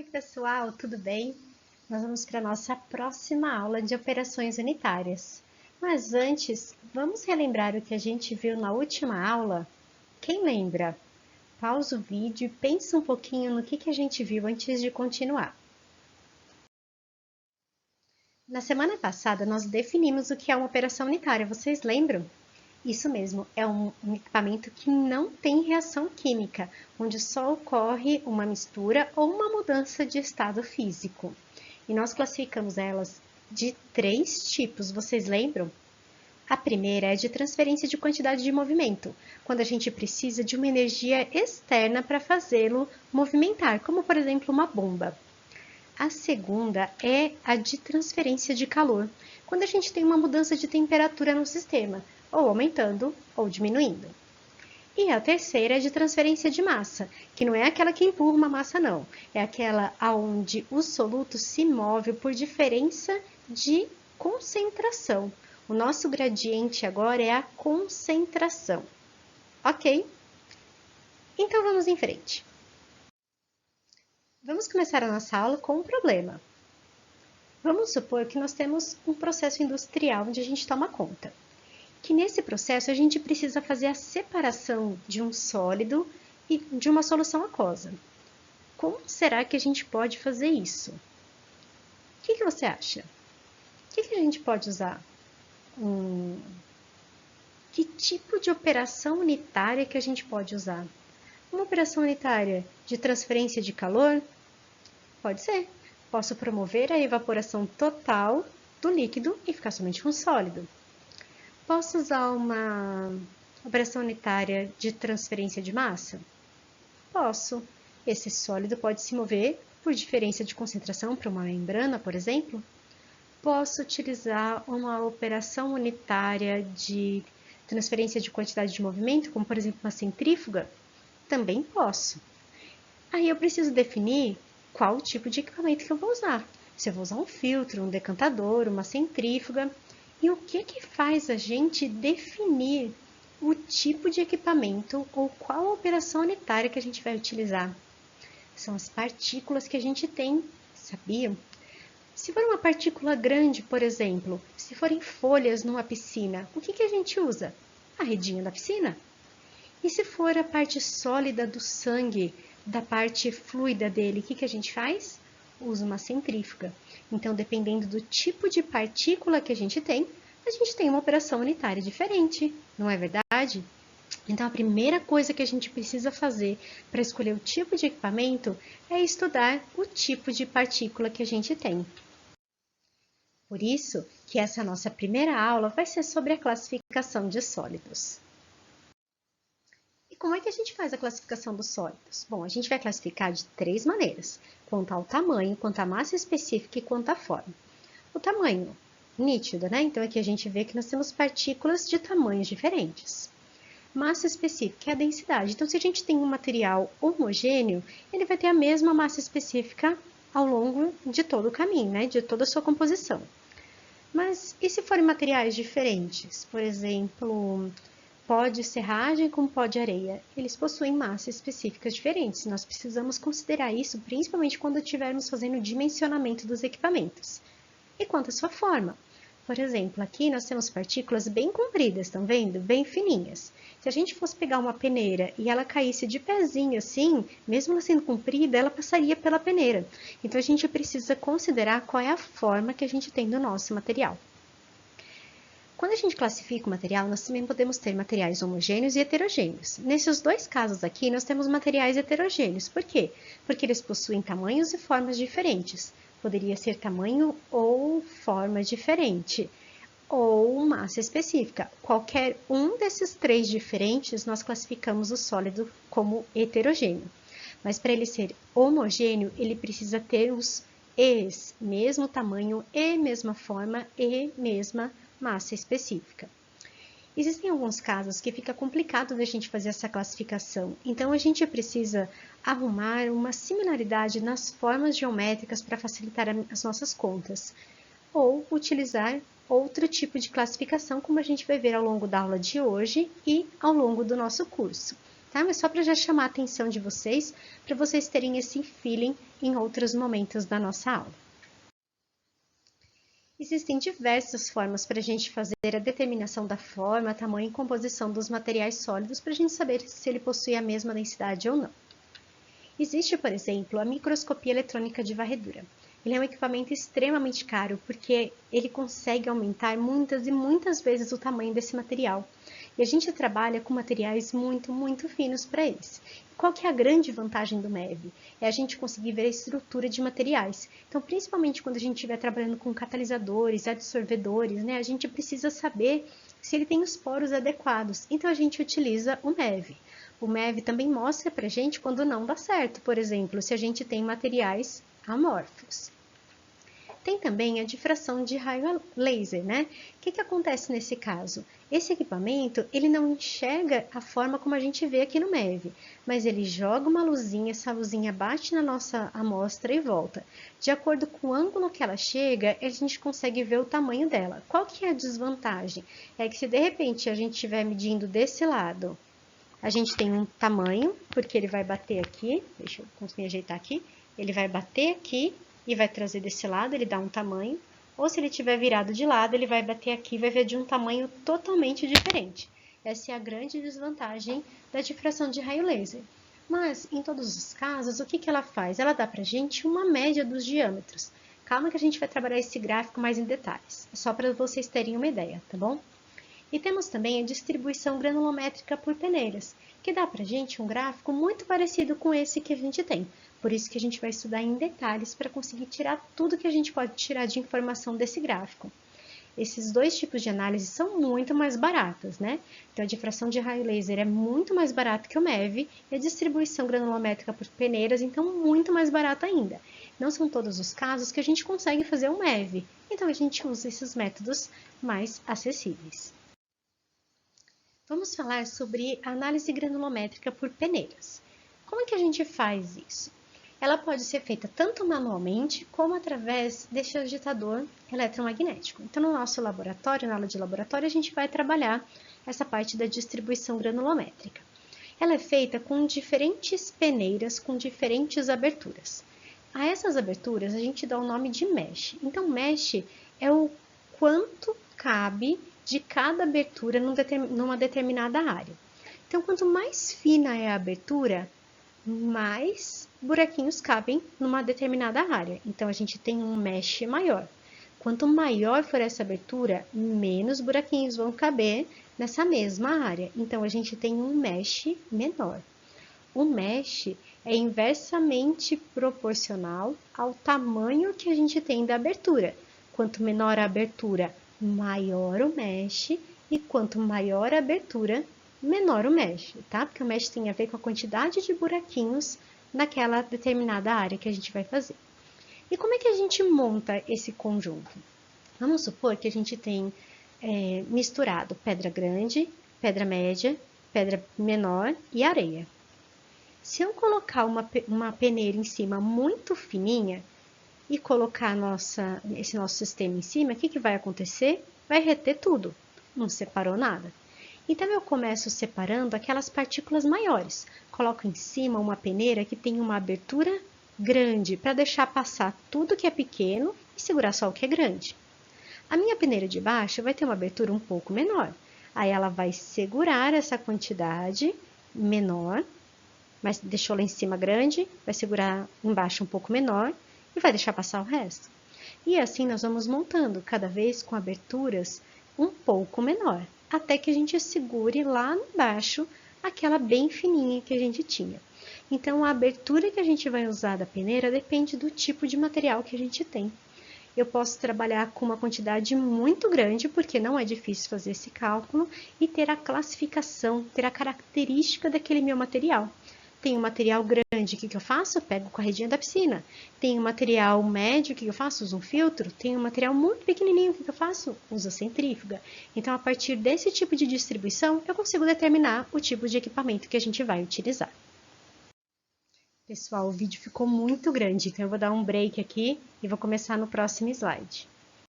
Oi, pessoal, tudo bem? Nós vamos para a nossa próxima aula de operações unitárias. Mas antes, vamos relembrar o que a gente viu na última aula? Quem lembra? Pausa o vídeo e pensa um pouquinho no que a gente viu antes de continuar. Na semana passada, nós definimos o que é uma operação unitária, vocês lembram? Isso mesmo, é um equipamento que não tem reação química, onde só ocorre uma mistura ou uma mudança de estado físico. E nós classificamos elas de 3 tipos, vocês lembram? A primeira é de transferência de quantidade de movimento, quando a gente precisa de uma energia externa para fazê-lo movimentar, como por exemplo uma bomba. A segunda é a de transferência de calor, quando a gente tem uma mudança de temperatura no sistema, ou aumentando ou diminuindo. E a terceira é de transferência de massa, que não é aquela que empurra uma massa não, é aquela onde o soluto se move por diferença de concentração. O nosso gradiente agora é a concentração, ok? Então vamos em frente. Vamos começar a nossa aula com um problema. Vamos supor que nós temos um processo industrial onde a gente toma conta. Que nesse processo a gente precisa fazer a separação de um sólido e de uma solução aquosa. Como será que a gente pode fazer isso? O que você acha? O que a gente pode usar? Que tipo de operação unitária que a gente pode usar? Uma operação unitária de transferência de calor? Pode ser. Posso promover a evaporação total do líquido e ficar somente um sólido. Posso usar uma operação unitária de transferência de massa? Posso. Esse sólido pode se mover por diferença de concentração para uma membrana, por exemplo. Posso utilizar uma operação unitária de transferência de quantidade de movimento, como por exemplo uma centrífuga? Também posso. Aí eu preciso definir qual tipo de equipamento que eu vou usar. Se eu vou usar um filtro, um decantador, uma centrífuga. E o que faz a gente definir o tipo de equipamento ou qual operação unitária que a gente vai utilizar? São as partículas que a gente tem, sabiam? Se for uma partícula grande, por exemplo, se forem folhas numa piscina, o que a gente usa? A redinha da piscina. E se for a parte sólida do sangue, da parte fluida dele, o que a gente faz? Usa uma centrífuga. Então, dependendo do tipo de partícula que a gente tem uma operação unitária diferente, não é verdade? Então, a primeira coisa que a gente precisa fazer para escolher o tipo de equipamento é estudar o tipo de partícula que a gente tem. Por isso que essa nossa primeira aula vai ser sobre a classificação de sólidos. E como é que a gente faz a classificação dos sólidos? Bom, a gente vai classificar de 3 maneiras, quanto ao tamanho, quanto à massa específica e quanto à forma. O tamanho, nítido, né? Então, aqui a gente vê que nós temos partículas de tamanhos diferentes. Massa específica é a densidade. Então, se a gente tem um material homogêneo, ele vai ter a mesma massa específica ao longo de todo o caminho, né? De toda a sua composição. Mas e se forem materiais diferentes? Por exemplo, pó de serragem com pó de areia. Eles possuem massas específicas diferentes. Nós precisamos considerar isso, principalmente quando estivermos fazendo o dimensionamento dos equipamentos. E quanto à sua forma? Por exemplo, aqui nós temos partículas bem compridas, estão vendo? Bem fininhas. Se a gente fosse pegar uma peneira e ela caísse de pezinho assim, mesmo ela sendo comprida, ela passaria pela peneira. Então, a gente precisa considerar qual é a forma que a gente tem do nosso material. Quando a gente classifica o material, nós também podemos ter materiais homogêneos e heterogêneos. Nesses 2 casos aqui, nós temos materiais heterogêneos. Por quê? Porque eles possuem tamanhos e formas diferentes. Poderia ser tamanho ou forma diferente, ou massa específica. Qualquer um desses 3 diferentes, nós classificamos o sólido como heterogêneo. Mas para ele ser homogêneo, ele precisa ter os E's, mesmo tamanho e mesma forma e mesma massa específica. Existem alguns casos que fica complicado da gente fazer essa classificação, então a gente precisa arrumar uma similaridade nas formas geométricas para facilitar as nossas contas, ou utilizar outro tipo de classificação, como a gente vai ver ao longo da aula de hoje e ao longo do nosso curso. tá? Mas só para já chamar a atenção de vocês, para vocês terem esse feeling em outros momentos da nossa aula. Existem diversas formas para a gente fazer a determinação da forma, tamanho e composição dos materiais sólidos para a gente saber se ele possui a mesma densidade ou não. Existe, por exemplo, a microscopia eletrônica de varredura. Ele é um equipamento extremamente caro porque ele consegue aumentar muitas e muitas vezes o tamanho desse material. E a gente trabalha com materiais muito finos para eles. Qual que é a grande vantagem do MEV? É a gente conseguir ver a estrutura de materiais. Então, principalmente quando a gente estiver trabalhando com catalisadores, absorvedores, né, a gente precisa saber se ele tem os poros adequados. Então, a gente utiliza o MEV. O MEV também mostra para a gente quando não dá certo, por exemplo, se a gente tem materiais amorfos. Tem também a difração de raio laser, né? O que acontece nesse caso? Esse equipamento, ele não enxerga a forma como a gente vê aqui no MEV, mas ele joga uma luzinha, essa luzinha bate na nossa amostra e volta. De acordo com o ângulo que ela chega, a gente consegue ver o tamanho dela. Qual que é a desvantagem? É que se de repente a gente estiver medindo desse lado, a gente tem um tamanho, porque ele vai bater aqui, deixa eu conseguir ajeitar aqui, ele vai bater aqui e vai trazer desse lado, ele dá um tamanho, ou se ele estiver virado de lado, ele vai bater aqui e vai ver de um tamanho totalmente diferente. Essa é a grande desvantagem da difração de raio laser. Mas, em todos os casos, o que ela faz? Ela dá pra gente uma média dos diâmetros. Calma que a gente vai trabalhar esse gráfico mais em detalhes, só para vocês terem uma ideia, tá bom? E temos também a distribuição granulométrica por peneiras, que dá pra gente um gráfico muito parecido com esse que a gente tem. Por isso que a gente vai estudar em detalhes para conseguir tirar tudo que a gente pode tirar de informação desse gráfico. Esses dois tipos de análise são muito mais baratas, né? Então, a difração de raio laser é muito mais barata que o MEV e a distribuição granulométrica por peneiras, então, muito mais barata ainda. Não são todos os casos que a gente consegue fazer o MEV, então a gente usa esses métodos mais acessíveis. Vamos falar sobre a análise granulométrica por peneiras. Como é que a gente faz isso? Ela pode ser feita tanto manualmente como através deste agitador eletromagnético. Então, no nosso laboratório, na aula de laboratório, a gente vai trabalhar essa parte da distribuição granulométrica. Ela é feita com diferentes peneiras, com diferentes aberturas. A essas aberturas, a gente dá o nome de mesh. Então, mesh é o quanto cabe de cada abertura numa determinada área. Então, quanto mais fina é a abertura, mais buraquinhos cabem numa determinada área. Então, a gente tem um mesh maior. Quanto maior for essa abertura, menos buraquinhos vão caber nessa mesma área. Então, a gente tem um mesh menor. O mesh é inversamente proporcional ao tamanho que a gente tem da abertura. Quanto menor a abertura, maior o mesh, e quanto maior a abertura, menor o mesh, tá? Porque o mesh tem a ver com a quantidade de buraquinhos naquela determinada área que a gente vai fazer. E como é que a gente monta esse conjunto? Vamos supor que a gente tem misturado pedra grande, pedra média, pedra menor e areia. Se eu colocar uma peneira em cima muito fininha, e colocar esse nosso sistema em cima, o que vai acontecer? Vai reter tudo, não separou nada. Então, eu começo separando aquelas partículas maiores. Coloco em cima uma peneira que tem uma abertura grande, para deixar passar tudo que é pequeno e segurar só o que é grande. A minha peneira de baixo vai ter uma abertura um pouco menor. Aí, ela vai segurar essa quantidade menor, mas deixou lá em cima grande, vai segurar embaixo um pouco menor, e vai deixar passar o resto. E assim nós vamos montando, cada vez com aberturas um pouco menor, até que a gente segure lá embaixo aquela bem fininha que a gente tinha. Então, a abertura que a gente vai usar da peneira depende do tipo de material que a gente tem. Eu posso trabalhar com uma quantidade muito grande, porque não é difícil fazer esse cálculo, e ter a classificação, ter a característica daquele meu material. Tem um material grande, o que eu faço? Eu pego com a redinha da piscina. Tem um material médio, o que eu faço? Uso um filtro. Tem um material muito pequenininho, o que eu faço? Uso a centrífuga. Então, a partir desse tipo de distribuição, eu consigo determinar o tipo de equipamento que a gente vai utilizar. Pessoal, o vídeo ficou muito grande, então eu vou dar um break aqui e vou começar no próximo slide.